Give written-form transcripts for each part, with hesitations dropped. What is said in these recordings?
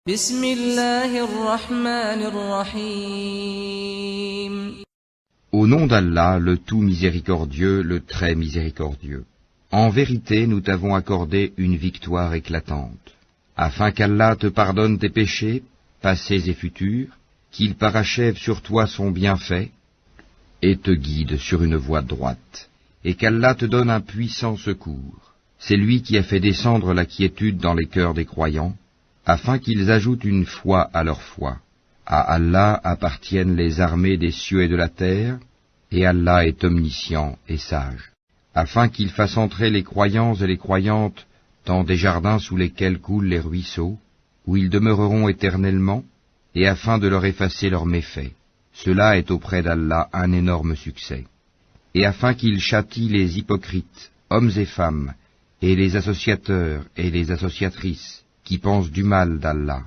بسم الله الرحمن الرحيم. Au nom d'Allah, le tout miséricordieux, le très miséricordieux. En vérité, nous t'avons accordé une victoire éclatante, afin qu'Allah te pardonne tes péchés, passés et futurs, qu'il parachève sur toi son bienfait, et te guide sur une voie droite, et qu'Allah te donne un puissant secours. C'est lui qui a fait descendre la quiétude dans les cœurs des croyants, afin qu'ils ajoutent une foi à leur foi. À Allah appartiennent les armées des cieux et de la terre, et Allah est omniscient et sage, afin qu'il fasse entrer les croyants et les croyantes dans des jardins sous lesquels coulent les ruisseaux, où ils demeureront éternellement, et afin de leur effacer leurs méfaits. Cela est auprès d'Allah un énorme succès. Et afin qu'il châtie les hypocrites, hommes et femmes, et les associateurs et les associatrices, qui pensent du mal d'Allah,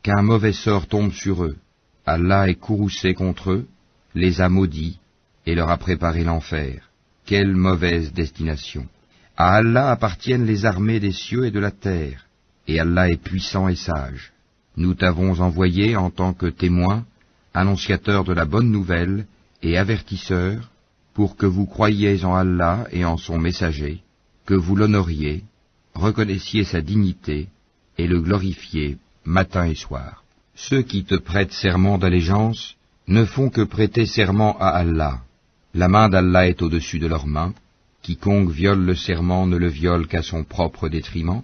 qu'un mauvais sort tombe sur eux. Allah est courroucé contre eux, les a maudits, et leur a préparé l'enfer. Quelle mauvaise destination! À Allah appartiennent les armées des cieux et de la terre, et Allah est puissant et sage. Nous t'avons envoyé en tant que témoin, annonciateur de la bonne nouvelle et avertisseur, pour que vous croyiez en Allah et en son messager, que vous l'honoriez, reconnaissiez sa dignité, et le glorifiez matin et soir. Ceux qui te prêtent serment d'allégeance ne font que prêter serment à Allah. La main d'Allah est au-dessus de leurs mains. Quiconque viole le serment ne le viole qu'à son propre détriment,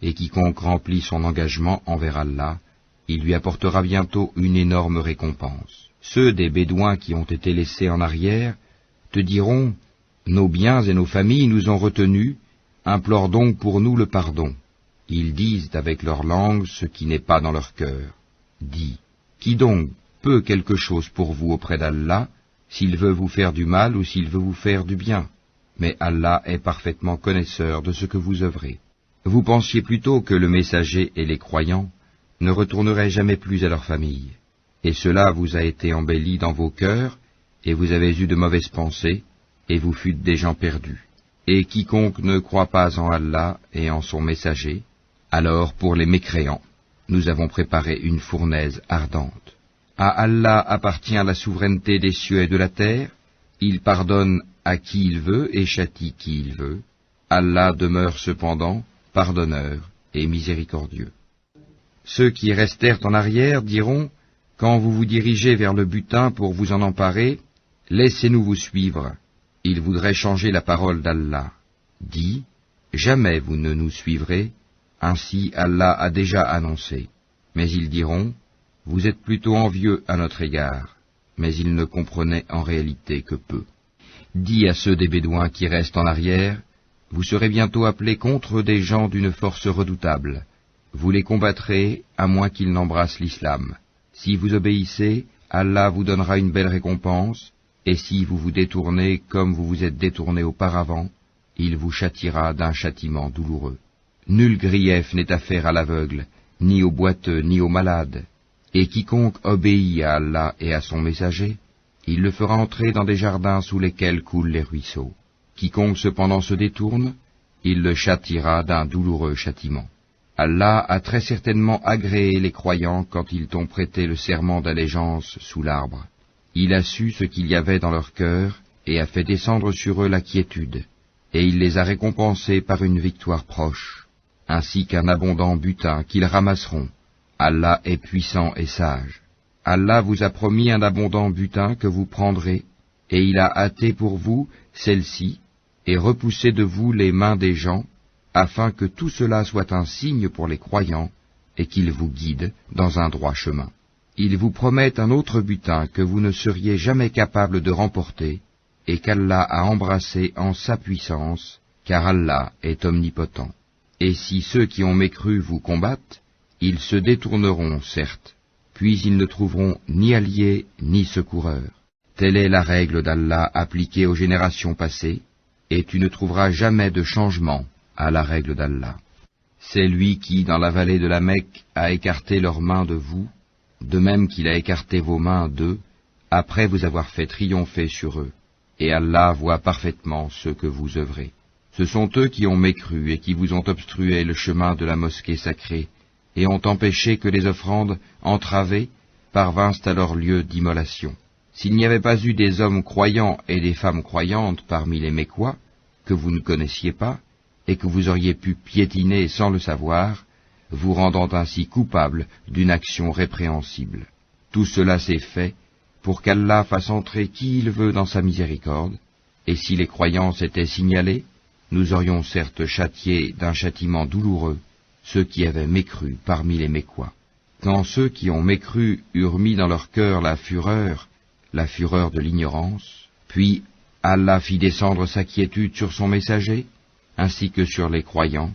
et quiconque remplit son engagement envers Allah, il lui apportera bientôt une énorme récompense. Ceux des Bédouins qui ont été laissés en arrière te diront « Nos biens et nos familles nous ont retenus, implore donc pour nous le pardon. » Ils disent avec leur langue ce qui n'est pas dans leur cœur. Dis, qui donc peut quelque chose pour vous auprès d'Allah, s'il veut vous faire du mal ou s'il veut vous faire du bien? Mais Allah est parfaitement connaisseur de ce que vous œuvrez. Vous pensiez plutôt que le messager et les croyants ne retourneraient jamais plus à leur famille. Et cela vous a été embelli dans vos cœurs, et vous avez eu de mauvaises pensées, et vous fûtes des gens perdus. Et quiconque ne croit pas en Allah et en son messager, alors pour les mécréants, nous avons préparé une fournaise ardente. À Allah appartient la souveraineté des cieux et de la terre, il pardonne à qui il veut et châtie qui il veut. Allah demeure cependant pardonneur et miséricordieux. Ceux qui restèrent en arrière diront, quand vous vous dirigez vers le butin pour vous en emparer, laissez-nous vous suivre. Ils voudraient changer la parole d'Allah. Dis, jamais vous ne nous suivrez, ainsi Allah a déjà annoncé. Mais ils diront, vous êtes plutôt envieux à notre égard. Mais ils ne comprenaient en réalité que peu. Dis à ceux des Bédouins qui restent en arrière, vous serez bientôt appelés contre des gens d'une force redoutable. Vous les combattrez à moins qu'ils n'embrassent l'islam. Si vous obéissez, Allah vous donnera une belle récompense, et si vous vous détournez comme vous vous êtes détournés auparavant, il vous châtiera d'un châtiment douloureux. Nul grief n'est à faire à l'aveugle, ni au boiteux, ni au malade. Et quiconque obéit à Allah et à son messager, il le fera entrer dans des jardins sous lesquels coulent les ruisseaux. Quiconque cependant se détourne, il le châtiera d'un douloureux châtiment. Allah a très certainement agréé les croyants quand ils t'ont prêté le serment d'allégeance sous l'arbre. Il a su ce qu'il y avait dans leur cœur et a fait descendre sur eux la quiétude, et il les a récompensés par une victoire proche, ainsi qu'un abondant butin qu'ils ramasseront. Allah est puissant et sage. Allah vous a promis un abondant butin que vous prendrez, et il a hâté pour vous celle-ci, et repoussé de vous les mains des gens, afin que tout cela soit un signe pour les croyants, et qu'ils vous guident dans un droit chemin. Ils vous promettent un autre butin que vous ne seriez jamais capable de remporter, et qu'Allah a embrassé en sa puissance, car Allah est omnipotent. Et si ceux qui ont mécru vous combattent, ils se détourneront, certes, puis ils ne trouveront ni alliés ni secoureurs. Telle est la règle d'Allah appliquée aux générations passées, et tu ne trouveras jamais de changement à la règle d'Allah. C'est lui qui, dans la vallée de la Mecque, a écarté leurs mains de vous, de même qu'il a écarté vos mains d'eux, après vous avoir fait triompher sur eux. Et Allah voit parfaitement ce que vous œuvrez. Ce sont eux qui ont mécru et qui vous ont obstrué le chemin de la mosquée sacrée, et ont empêché que les offrandes entravées parvinssent à leur lieu d'immolation. S'il n'y avait pas eu des hommes croyants et des femmes croyantes parmi les Mécois, que vous ne connaissiez pas, et que vous auriez pu piétiner sans le savoir, vous rendant ainsi coupable d'une action répréhensible. Tout cela s'est fait pour qu'Allah fasse entrer qui il veut dans sa miséricorde, et si les croyants s'étaient signalés, nous aurions certes châtié d'un châtiment douloureux ceux qui avaient mécru parmi les Mécois. Quand ceux qui ont mécru eurent mis dans leur cœur la fureur de l'ignorance, puis Allah fit descendre sa quiétude sur son messager, ainsi que sur les croyants,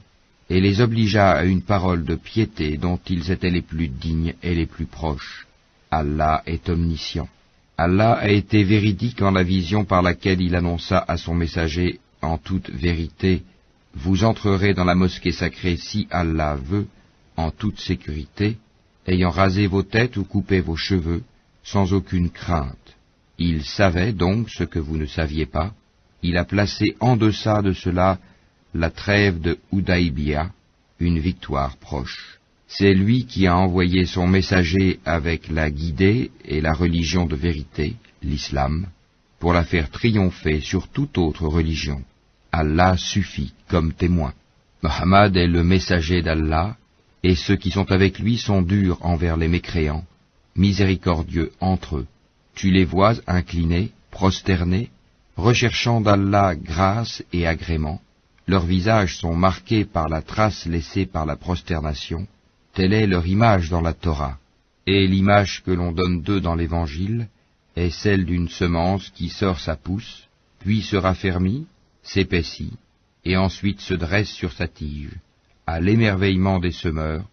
et les obligea à une parole de piété dont ils étaient les plus dignes et les plus proches. Allah est omniscient. Allah a été véridique en la vision par laquelle il annonça à son messager en toute vérité, « Vous entrerez dans la mosquée sacrée si Allah veut, en toute sécurité, ayant rasé vos têtes ou coupé vos cheveux, sans aucune crainte. » Il savait donc ce que vous ne saviez pas. Il a placé en deçà de cela la trêve de Houdaïbia, une victoire proche. C'est lui qui a envoyé son messager avec la guidée et la religion de vérité, l'islam, pour la faire triompher sur toute autre religion. Allah suffit comme témoin. Mohammed est le messager d'Allah, et ceux qui sont avec lui sont durs envers les mécréants, miséricordieux entre eux. Tu les vois inclinés, prosternés, recherchant d'Allah grâce et agrément. Leurs visages sont marqués par la trace laissée par la prosternation. Telle est leur image dans la Torah. Et l'image que l'on donne d'eux dans l'Évangile est celle d'une semence qui sort sa pousse, puis se raffermit, s'épaissit, et ensuite se dresse sur sa tige. À l'émerveillement des semeurs,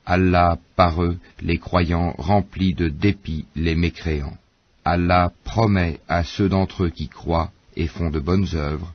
Allah, par eux, les croyants, remplit de dépit les mécréants. Allah promet à ceux d'entre eux qui croient et font de bonnes œuvres